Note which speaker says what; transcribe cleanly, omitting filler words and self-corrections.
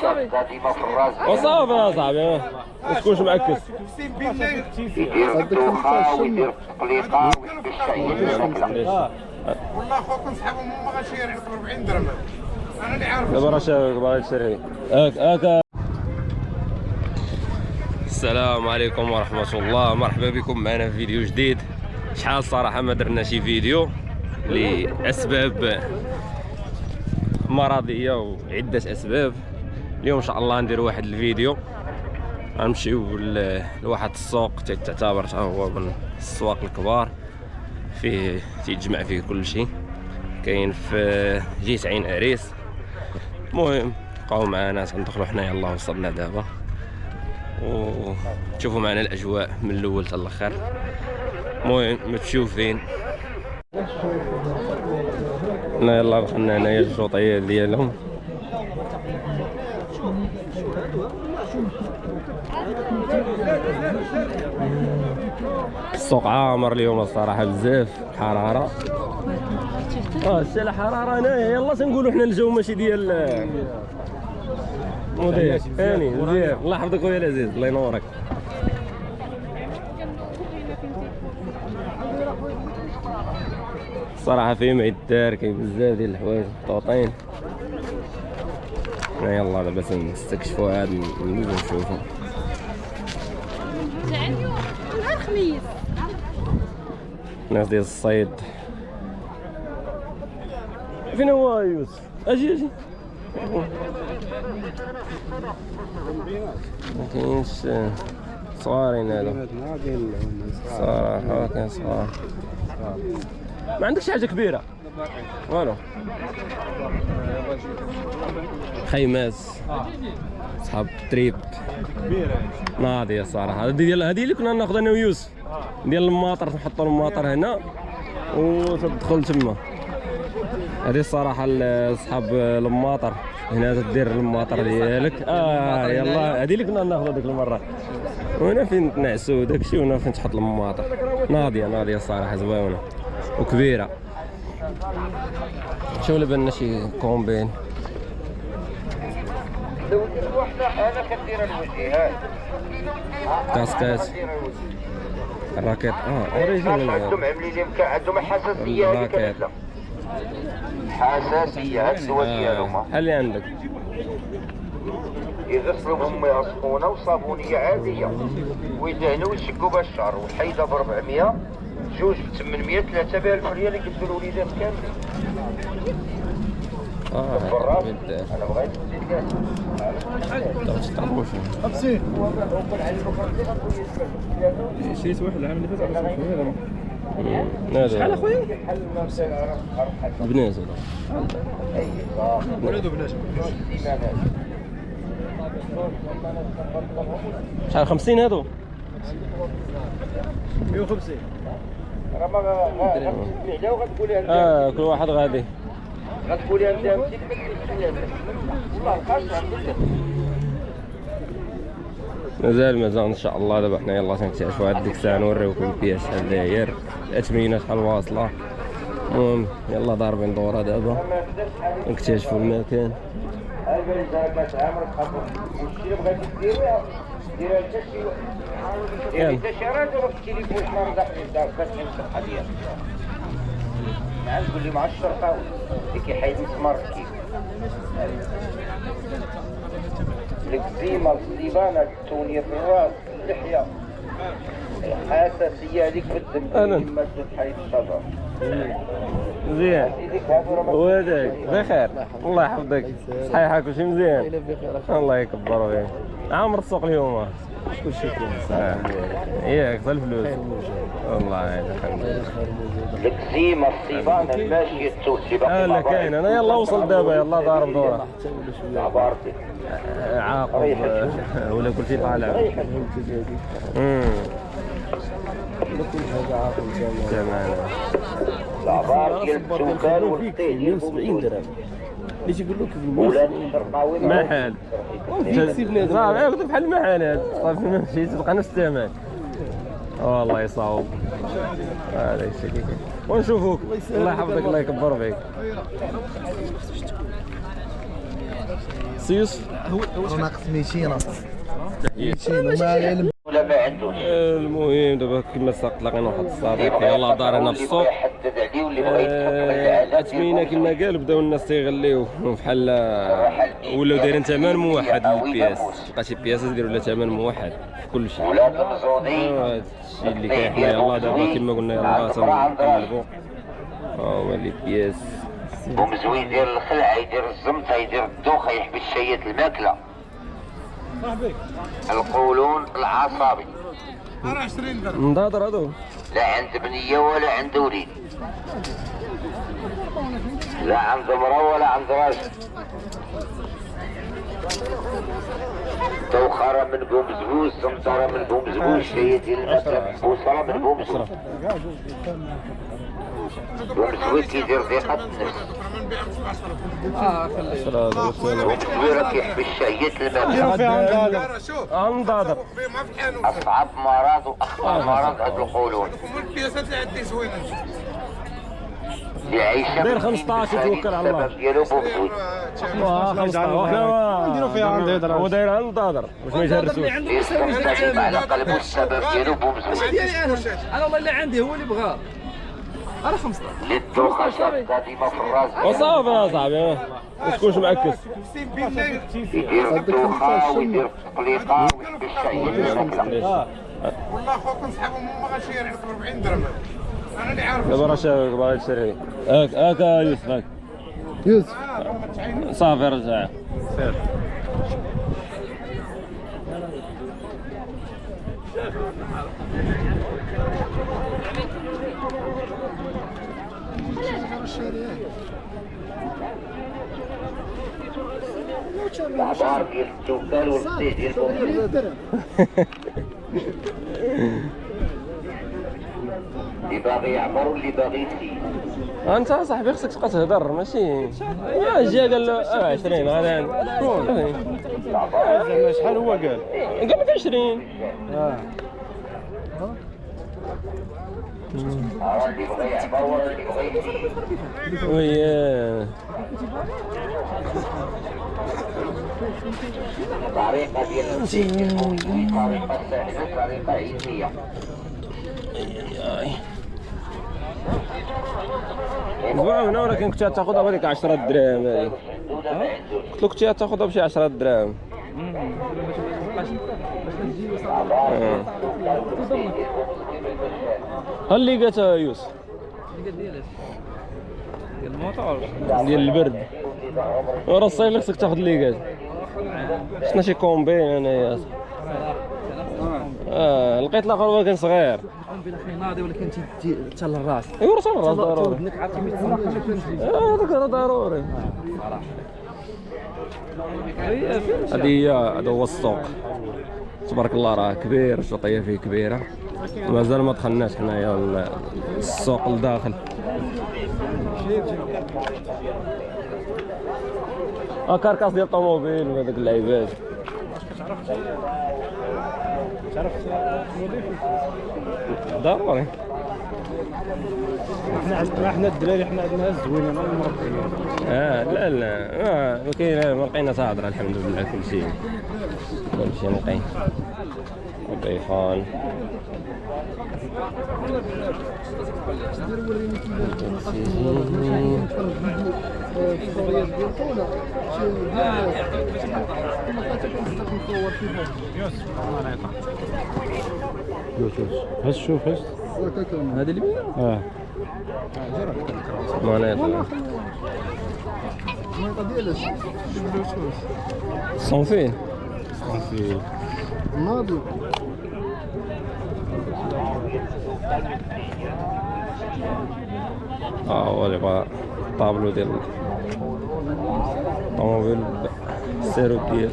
Speaker 1: صافي
Speaker 2: وصافي يا صاحبي ما تكونش معكس.
Speaker 1: يدير الدوخه ويدير التقليقه ويشبي الشعير.
Speaker 3: والله خوكم صحابهم ما غاديش يريحوا 40 درهم. انا اللي عارف
Speaker 2: دابا راه شاف باغي تشري هاك. السلام عليكم ورحمة الله، مرحبا بكم معنا في فيديو جديد. شحال صراحة ما درنا شي فيديو لأسباب مرضية وعدة أسباب. اليوم إن شاء الله ندير واحد الفيديو، غنمشيو لواحد السوق تعتبر هو من السواق الكبار، فيه تيتجمع فيه كل شيء، كاين في جهة عين أريس. المهم بقاو معنا تندخلو حنايا. الله وصلنا دابا وتشوفوا معنا الاجواء من الاول حتى الاخر. المهم ما تمشيو فين. يلا دخلنا هنايا الشوطيه ديالهم. السوق عامر اليوم الصراحه بزاف حراره. الساعه حراره هنايا. يلا تنقولوا حنا الجو ماشي ديال مدير ثاني مزيان. الله يحفظك خويا العزيز، الله ينورك. الصراحه فيه ما يدار، كاين بزاف ديال الحوايج محطوطين. يلا دابا نستكشفوا هاد ندوزو نشوفو.
Speaker 4: نهار الخميس
Speaker 2: الناس ديال الصيد. فين هو يوسف؟ اجي ما كاينش صغارين هادو صراحة. كاين صغار. ما عندكش حاجة كبيرة والو؟ خيمات صحاب تريب ناضية الصراحة. هذه اللي كنا ناخذ انا ويوسف ديال الماطر، نحطوا الماطر هنا وتدخل تما. هذه الصراحة صحاب الماطر هنا تدير الماطر ديالك. يلا هذه اللي كنا ناخذها ديك المرة. وهنا فين تنعسوا داكشي، وهنا فين تحط الماطر. ناضية الصراحة زوينة وكبيرة. شوف اللي بان شي كومبين.
Speaker 1: لو دير وحده انا كدير الوجهات
Speaker 2: كاسكاس الراكيت. اوريجينال.
Speaker 1: عندهم عاملين عندهم حساسيه.
Speaker 2: الراكيت
Speaker 1: حساسيه. هاد الدواء ديالهم
Speaker 2: بحال اللي عندك.
Speaker 1: يغسلوهم مياه سخونه وصابونيه عاديه ويدهنوا ويشقوا بها الشعر. والحيده ب 400، جوج ب 800، 3000 ريال يقدروا الوليدات كاملين. انا بغيت نزيد
Speaker 5: شريت واحد العام اللي فات على
Speaker 2: هذا. شحال اخويا؟ بنات
Speaker 5: ولادو بنات.
Speaker 2: شحال 50 هادو؟
Speaker 5: 150.
Speaker 1: راه ما غتبيع وغتقولي
Speaker 2: كل واحد غادي
Speaker 1: غتقولي انت والله الخاص.
Speaker 2: مازال ان شاء الله. دابا حنا يلاه تنكتشفوا هاد ديك الساعه نوريوكم البياس شحال داير، الاثمنه شحال واصله. المهم يلا ضاربين دوره دابا نكتشفوا المكان.
Speaker 1: قول لي مع الشرطه اللي كيحيد مسمار كيف الكزيمه، السيبانه، التونيه في الراس، اللحيه، الحساسيه هذيك في الدم ما تحيد الشجر.
Speaker 2: مزيان وهذاك بخير. الله يحفظك. صحيحه كلشي مزيان. الله يكبر فيك. عامر السوق اليوم
Speaker 5: كلشي كاين.
Speaker 2: ياك حتى الفلوس. والله الحمد لله.
Speaker 1: الكزيمه، السيبانه، الماشيه، التوسي باقي.
Speaker 2: لا كاين. انا يلا وصل دابا. يلا ضارب دوره.
Speaker 1: عبارتي
Speaker 2: عاقب ولا كلشي طالع.
Speaker 5: كل حاجه عاقل
Speaker 2: تمام.
Speaker 1: العبار ديال السكان والطين
Speaker 5: 170 درهم. اللي تيقول لك
Speaker 1: ولاد الشرقاوي
Speaker 2: محل راه بحال المحلات صافي ماشي تلقى نفس الثمن. والله يصاوب. هذا الشيء كي ونشوفوك. الله يحفظك، الله يكبر فيك. سيوس
Speaker 6: هو ناقص 200 اصاحبي.
Speaker 2: تحياتي.
Speaker 1: ولا ما عندوش.
Speaker 2: المهم دابا كما ساق لقينا واحد الصديق يلاه دار هنا في السوق.
Speaker 1: يحدد عليه واللي بغى يتحكم
Speaker 2: اتمينا كما قال بداو الناس تيغليو بحال ولاو دايرين ثمن موحد للبياس. تلقى شي بياسات يديروا لها ثمن موحد في كل شيء.
Speaker 1: ولا تنزودي
Speaker 2: هذا الشيء اللي كاين حنا يلاه دابا كما قلنا يلاه تنقلبوا. هما لي بياس.
Speaker 1: ومزوي يدير الخلعه، يدير الزمطه، يدير الدوخه، يحبس شية الماكله. القولون العصبي.
Speaker 3: راه 20 درهم.
Speaker 2: نضادر هذو
Speaker 1: لا عند بنيه ولا عند وليد، لا عند امراه ولا عند راجل. دوخره من بومزبوز، زمطره من بومزبوز، شية ديال الماكله محبوسه من بومزبوز. بومزبوز كيدير ضيقه النفس. بومزبوز راه كيحبس شهية الماكله.
Speaker 3: شوف
Speaker 2: نضادر
Speaker 3: ما فتحانو.
Speaker 1: اصعب مرض واخطر مرض هاد القولون
Speaker 3: هما البياسات اللي عندي زوينين.
Speaker 1: اللي عايشه
Speaker 2: دير 15 توكل على الله.
Speaker 1: السبب ديالو بومزبوز.
Speaker 2: 15 نديرو فيها عندي هضره. هو دايرها نضادر باش ما يجرسوش.
Speaker 1: يستمتع على قلبه السبب ديالو بومزبوز.
Speaker 7: انا والله اللي عندي هو اللي بغاه. انا 15
Speaker 1: للدوخه شاده ديما في الراس.
Speaker 2: وصافي يا صاحبي ما تكونش معكس.
Speaker 1: يدير الدوخه ويدير التقليقه ويحبس شهية الماكله.
Speaker 3: والله خوك نصحابهم ما غاشي يريحوا 40 درهم. انا اللي عارف.
Speaker 2: دابا راه شاك باغي تشري. هاك يوسف هاك.
Speaker 6: يوسف
Speaker 2: صافي رجع. سير.
Speaker 1: العبار ديال التوكال والقطيع ديال بومزبوز. اللي باغي يعبر واللي باغي يسير.
Speaker 2: انت صاحبي خصك تبقى تهضر ماشي جا قال له 20 غادي شكون
Speaker 5: زعما شحال هو قال؟
Speaker 2: قال لك 20.
Speaker 1: اللي بغى يعبر ولا اللي بغى يسير.
Speaker 2: وياه
Speaker 1: طريقه ديال التسجيل طريقه سهله، طريقه علميه.
Speaker 2: اسبوع هنا ولكن كنت تاخذها بهذيك 10 دراهم هذيك. قلت له كنت تاخذها بشي 10 دراهم. هل اللي قالت يوسف؟
Speaker 7: ديال الموطور
Speaker 2: ديال البرد. ورا الصيف خصك تاخذ اللي قال. شفنا شي كومبين انايا. لقيت الاخر هو كان صغير.
Speaker 7: نقوم بلا خي ناضي ولكن تجي حتى للراس.
Speaker 2: ايوا راه الراس ضروري.
Speaker 7: ودنك عاد كيما
Speaker 2: هذاك راه ضروري. هذه هي هذا هو السوق. تبارك الله راه كبير، الشطيه فيه كبيره. مازال ما دخلناش حنايا السوق لداخل. كاركاس ديال الطوموبيل وهذاك اللعيبات.
Speaker 5: تعرف نضيف
Speaker 2: ضروري.
Speaker 5: حنا الدراري حنا عندنا زوينين ما مربيين.
Speaker 2: لا ما كاين ما لقينا صادره الحمد لله كل شيء نقي. ضيفان
Speaker 5: هز شوف هز
Speaker 7: هذا اللي بينا
Speaker 2: ما نطلع صنفين
Speaker 6: ناضي
Speaker 2: هو اللي بغا طابلو ديال الطوموبيل سيرو ديالو